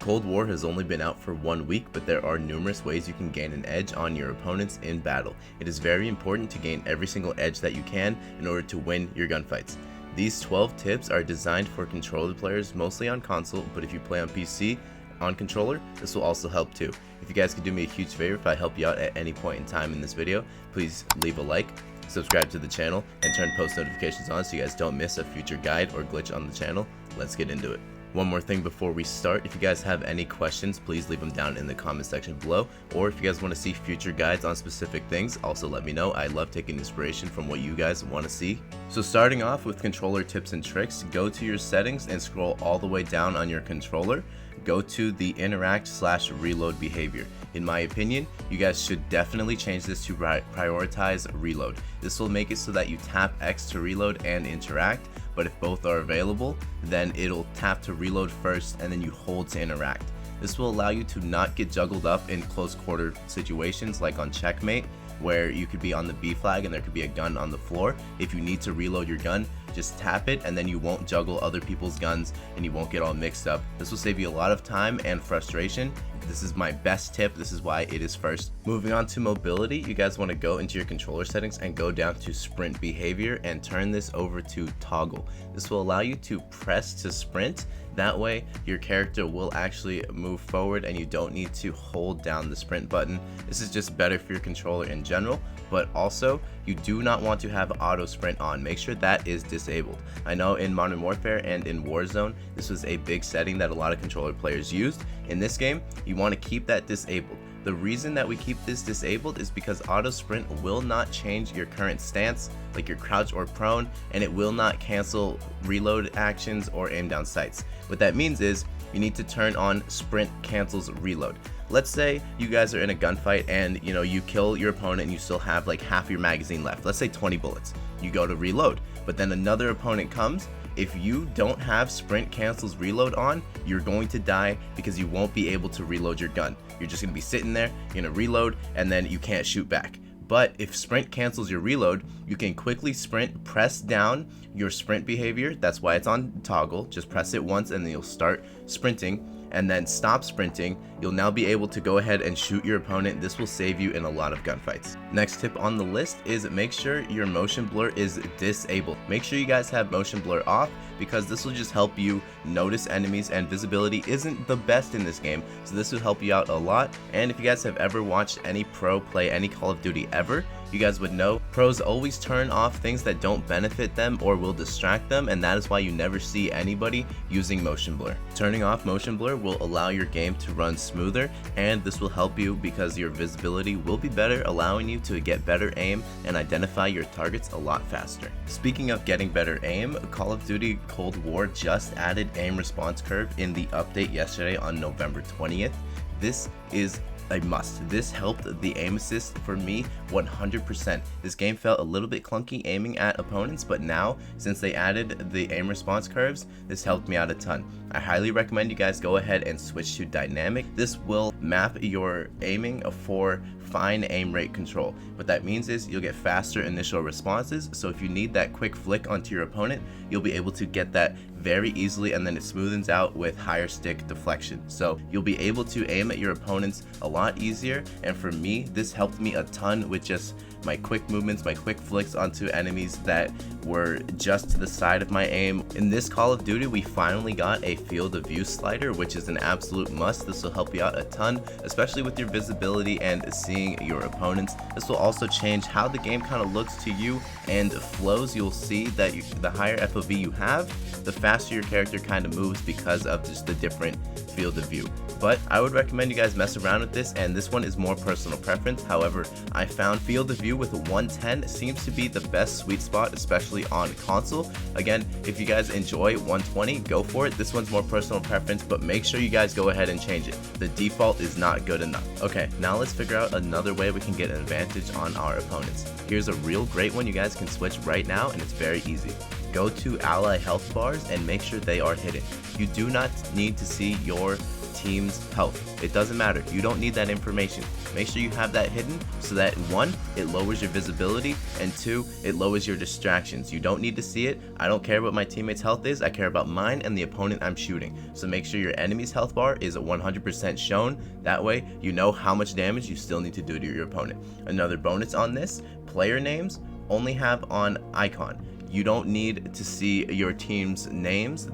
Cold War has only been out for 1 week, but there are numerous ways you can gain an edge on your opponents in battle. It is very important to gain every single edge that you can in order to win your gunfights. These 12 tips are designed for controller players, mostly on console, but if you play on PC, on controller, this will also help too. If you guys could do me a huge favor, if I help you out at any point in time in this video, please leave a like, subscribe to the channel, and turn post notifications on so you guys don't miss a future guide or glitch on the channel. Let's get into it. One more thing before we start, if you guys have any questions, please leave them down in the comment section below, or if you guys want to see future guides on specific things, also let me know. I love taking inspiration from what you guys want to see. So starting off with controller tips and tricks, go to your settings and scroll all the way down on your controller. Go to the interact/reload behavior. In my opinion, you guys should definitely change this to prioritize reload. This will make it so that you tap X to reload and interact, but if both are available, then it'll tap to reload first and then you hold to interact. This will allow you to not get juggled up in close quarter situations like on checkmate, where you could be on the B flag and there could be a gun on the floor. If you need to reload your gun, just tap it and then you won't juggle other people's guns and you won't get all mixed up. This will save you a lot of time and frustration. This is my best tip. This is why it is first. Moving on to mobility, you guys want to go into your controller settings and go down to sprint behavior and turn this over to toggle. This will allow you to press to sprint. That way your character will actually move forward and you don't need to hold down the sprint button. This is just better for your controller in general, but also you do not want to have auto sprint on. Make sure that is disabled. I know in Modern Warfare and in Warzone, this was a big setting that a lot of controller players used. In this game, you want to keep that disabled. The reason that we keep this disabled is because auto sprint will not change your current stance, like your crouch or prone, and it will not cancel reload actions or aim down sights. What that means is you need to turn on sprint cancels reload. Let's say you guys are in a gunfight and you kill your opponent and you still have like half your magazine left. Let's say 20 bullets. You go to reload, but then another opponent comes. If you don't have sprint cancels reload on, you're going to die because you won't be able to reload your gun. You're just going to be sitting there, you're going to reload, and then you can't shoot back. But if sprint cancels your reload, you can quickly sprint, press down your sprint behavior. That's why it's on toggle. Just press it once and then you'll start sprinting, and then stop sprinting. You'll now be able to go ahead and shoot your opponent. This will save you in a lot of gunfights. Next tip on the list is make sure your motion blur is disabled. Make sure you guys have motion blur off because this will just help you notice enemies, and visibility isn't the best in this game, so this will help you out a lot. And if you guys have ever watched any pro play any Call of Duty ever, you guys would know pros always turn off things that don't benefit them or will distract them, and that is why you never see anybody using motion blur. Turning off motion blur will allow your game to run smoother, and this will help you because your visibility will be better, allowing you to get better aim and identify your targets a lot faster. Speaking of getting better aim, Call of Duty Cold War just added aim response curve in the update yesterday on November 20th. This is a must. This helped the aim assist for me 100%. This game felt a little bit clunky aiming at opponents, but now since they added the aim response curves, this helped me out a ton. I highly recommend you guys go ahead and switch to dynamic. This will map your aiming for fine aim rate control. What that means is you'll get faster initial responses, so if you need that quick flick onto your opponent, you'll be able to get that very easily, and then it smoothens out with higher stick deflection. So you'll be able to aim at your opponents a lot easier, and for me, this helped me a ton with just my quick movements, my quick flicks onto enemies that were just to the side of my aim. In this Call of Duty, we finally got a field of view slider, which is an absolute must. This will help you out a ton, especially with your visibility and seeing your opponents. This will also change how the game kind of looks to you and flows. You'll see that the higher FOV you have, the faster your character kind of moves because of just the different field of view. But I would recommend you guys mess around with this, and this one is more personal preference. However, I found field of view with 110 seems to be the best sweet spot, especially on console. Again, if you guys enjoy 120, go for it. This one's more personal preference, but make sure you guys go ahead and change it. The default is not good enough. Okay, now let's figure out another way we can get an advantage on our opponents. Here's a real great one you guys can switch right now, and it's very easy. Go to ally health bars and make sure they are hidden. You do not need to see your team's health. It doesn't matter. You don't need that information. Make sure you have that hidden so that 1, it lowers your visibility, and 2, it lowers your distractions. You don't need to see it. I don't care what my teammate's health is. I care about mine and the opponent I'm shooting. So make sure your enemy's health bar is 100% shown. That way you know how much damage you still need to do to your opponent. Another bonus on this, player names only have on icon. You don't need to see your team's names.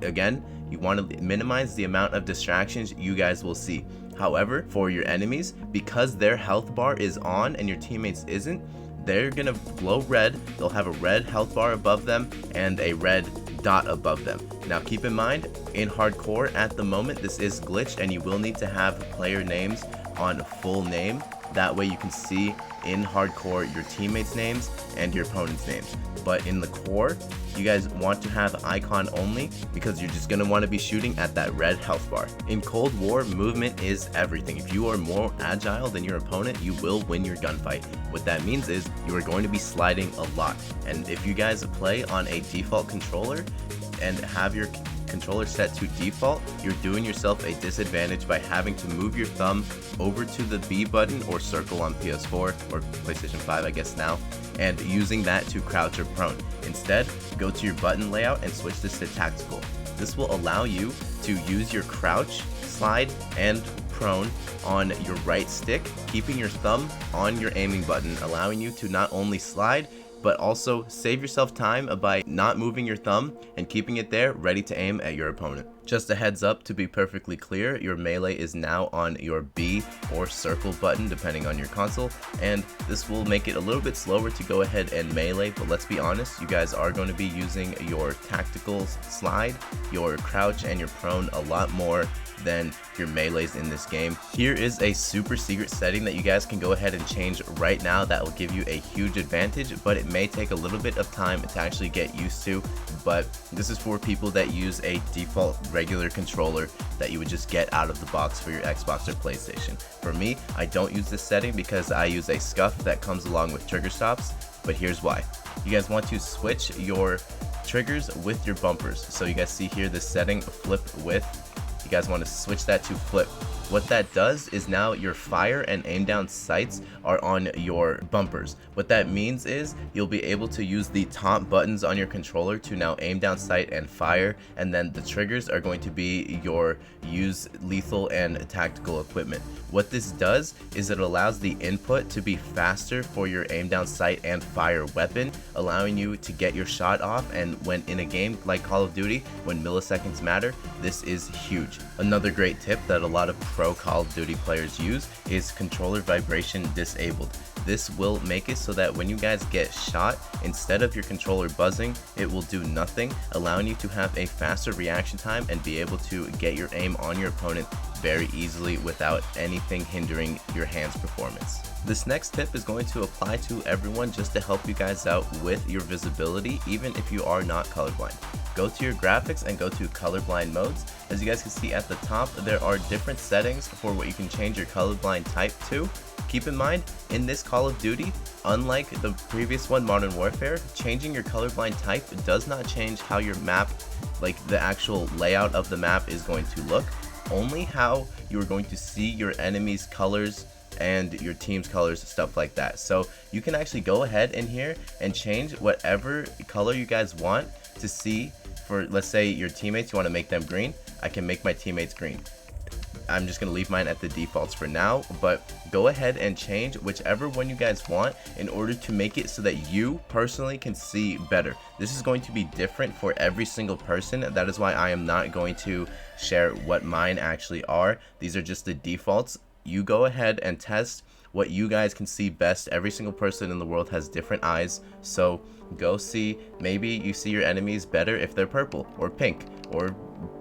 Again, you want to minimize the amount of distractions you guys will see. However, for your enemies, because their health bar is on and your teammates isn't, they're gonna glow red. They'll have a red health bar above them and a red dot above them. Now keep in mind, in hardcore at the moment, this is glitched and you will need to have player names on full name. That way you can see in hardcore your teammates' names and your opponent's names. But in the core, you guys want to have icon only because you're just going to want to be shooting at that red health bar. In Cold War, movement is everything. If you are more agile than your opponent, you will win your gunfight. What that means is you are going to be sliding a lot. And if you guys play on a default controller and have your controller set to default, you're doing yourself a disadvantage by having to move your thumb over to the B button or circle on PS4 or PlayStation 5 I guess now, and using that to crouch or prone. Instead, go to your button layout and switch this to tactical. This will allow you to use your crouch, slide, and prone on your right stick, keeping your thumb on your aiming button, allowing you to not only slide but also save yourself time by not moving your thumb and keeping it there ready to aim at your opponent. Just a heads up, to be perfectly clear, your melee is now on your B or circle button depending on your console, and this will make it a little bit slower to go ahead and melee, but let's be honest, you guys are going to be using your tactical slide, your crouch, and your prone a lot more than your melees in this game. Here is a super secret setting that you guys can go ahead and change right now that will give you a huge advantage, but it may take a little bit of time to actually get used to. But this is for people that use a default regular controller that you would just get out of the box for your Xbox or PlayStation. For me, I don't use this setting because I use a scuff that comes along with trigger stops, but here's why. You guys want to switch your triggers with your bumpers. So you guys see here this setting, flip with. You guys want to switch that to flip. What that does is now your fire and aim down sights are on your bumpers. What that means is you'll be able to use the top buttons on your controller to now aim down sight and fire, and then the triggers are going to be your use lethal and tactical equipment. What this does is it allows the input to be faster for your aim down sight and fire weapon, allowing you to get your shot off, and when in a game like Call of Duty, when milliseconds matter, this is huge. Another great tip that a lot of pro Call of Duty players use is controller vibration disabled. This will make it so that when you guys get shot, instead of your controller buzzing, it will do nothing, allowing you to have a faster reaction time and be able to get your aim on your opponent very easily without anything hindering your hand's performance. This next tip is going to apply to everyone just to help you guys out with your visibility, even if you are not colorblind. Go to your graphics and go to colorblind modes. As you guys can see at the top, there are different settings for what you can change your colorblind type to. Keep in mind, in this Call of Duty, unlike the previous one, Modern Warfare, changing your colorblind type does not change how your map, like the actual layout of the map, is going to look. Only how you are going to see your enemy's colors and your team's colors, stuff like that. So you can actually go ahead in here and change whatever color you guys want to see. For, let's say, your teammates, you want to make them green. I can make my teammates green. I'm just going to leave mine at the defaults for now, but go ahead and change whichever one you guys want in order to make it so that you personally can see better. This is going to be different for every single person. That is why I am not going to share what mine actually are. These are just the defaults. You go ahead and test what you guys can see best. Every single person in the world has different eyes, so go see. Maybe you see your enemies better if they're purple or pink or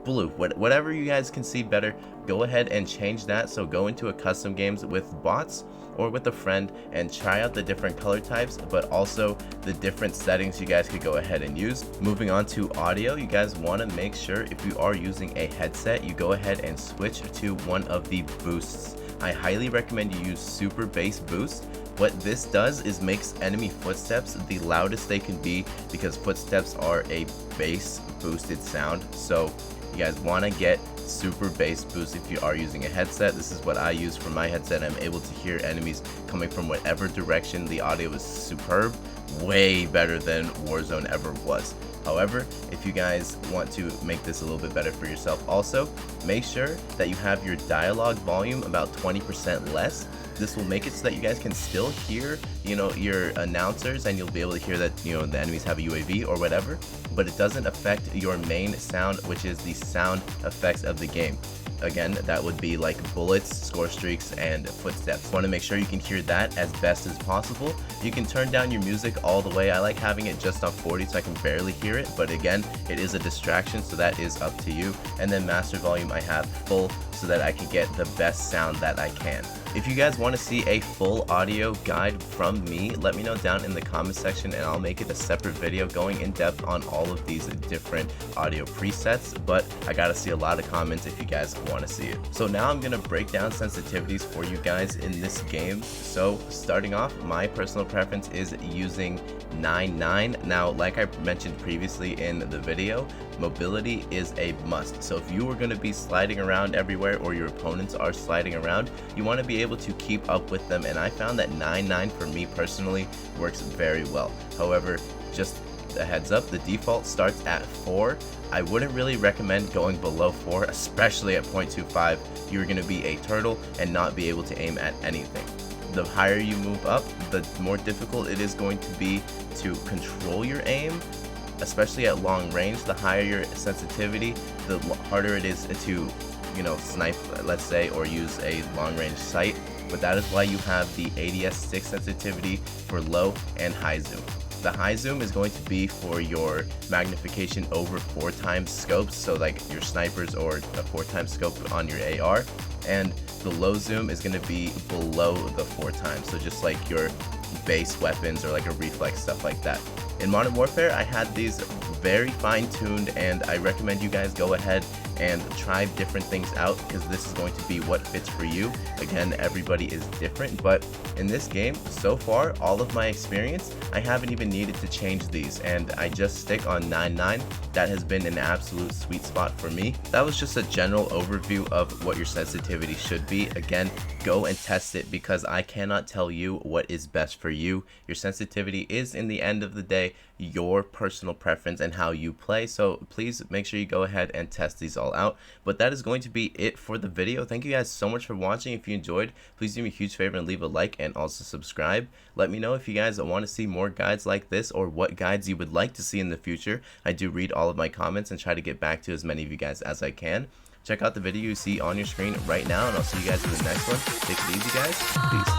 blue, whatever you guys can see better. Go ahead and change that. So go into a custom games with bots or with a friend and try out the different color types, but also the different settings you guys could go ahead and use. Moving on to audio, you guys want to make sure if you are using a headset, you go ahead and switch to one of the boosts. I highly recommend you use super bass boost. What this does is makes enemy footsteps the loudest they can be, because footsteps are a bass boosted sound. So you guys want to get super bass boost if you are using a headset. This is what I use for my headset. I'm able to hear enemies coming from whatever direction. The audio is superb, way better than Warzone ever was. However, if you guys want to make this a little bit better for yourself also, make sure that you have your dialogue volume about 20% less. This will make it so that you guys can still hear, your announcers, and you'll be able to hear that, the enemies have a UAV or whatever, but it doesn't affect your main sound, which is the sound effects of the game. Again, that would be like bullets, score streaks, and footsteps. Want to make sure you can hear that as best as possible. You can turn down your music all the way. I like having it just on 40 so I can barely hear it, but again, it is a distraction, so that is up to you. And then master volume I have full so that I can get the best sound that I can. If you guys want to see a full audio guide from me, let me know down in the comment section and I'll make it a separate video going in depth on all of these different audio presets, but I gotta see a lot of comments if you guys want to see it. So now I'm gonna break down sensitivities for you guys in this game. So starting off, my personal preference is using 9.9. Now, like I mentioned previously in the video, mobility is a must. So if you are going to be sliding around everywhere, or your opponents are sliding around, you want to be able to keep up with them, and I found that 9.9 for me personally works very well. However, just a heads up, the default starts at 4. I wouldn't really recommend going below 4, especially at 0.25. You're going to be a turtle and not be able to aim at anything. The higher you move up, the more difficult it is going to be to control your aim, especially at long range. The higher your sensitivity, the harder it is to, snipe, let's say, or use a long range sight. But that is why you have the ADS stick sensitivity for low and high zoom. The high zoom is going to be for your magnification over 4 times scopes, so like your snipers or a 4 times scope on your AR, and the low zoom is going to be below the 4 times, so just like your base weapons or like a reflex, stuff like that. In Modern Warfare, I had these very fine-tuned, and I recommend you guys go ahead and try different things out, because this is going to be what fits for you. Again, everybody is different, but in this game, so far, all of my experience, I haven't even needed to change these, and I just stick on 9.9. That has been an absolute sweet spot for me. That was just a general overview of what your sensitivity should be. Again, go and test it, because I cannot tell you what is best for you. Your sensitivity is, in the end of the day, your personal preference and how you play, so please make sure you go ahead and test these all out. But that is going to be it for the video. Thank you guys so much for watching. If you enjoyed, please do me a huge favor and leave a like, and also subscribe. Let me know if you guys want to see more guides like this, or what guides you would like to see in the future. I do read all of my comments and try to get back to as many of you guys as I can. Check out the video you see on your screen right now, and I'll see you guys in the next one. Take it easy, guys. Peace.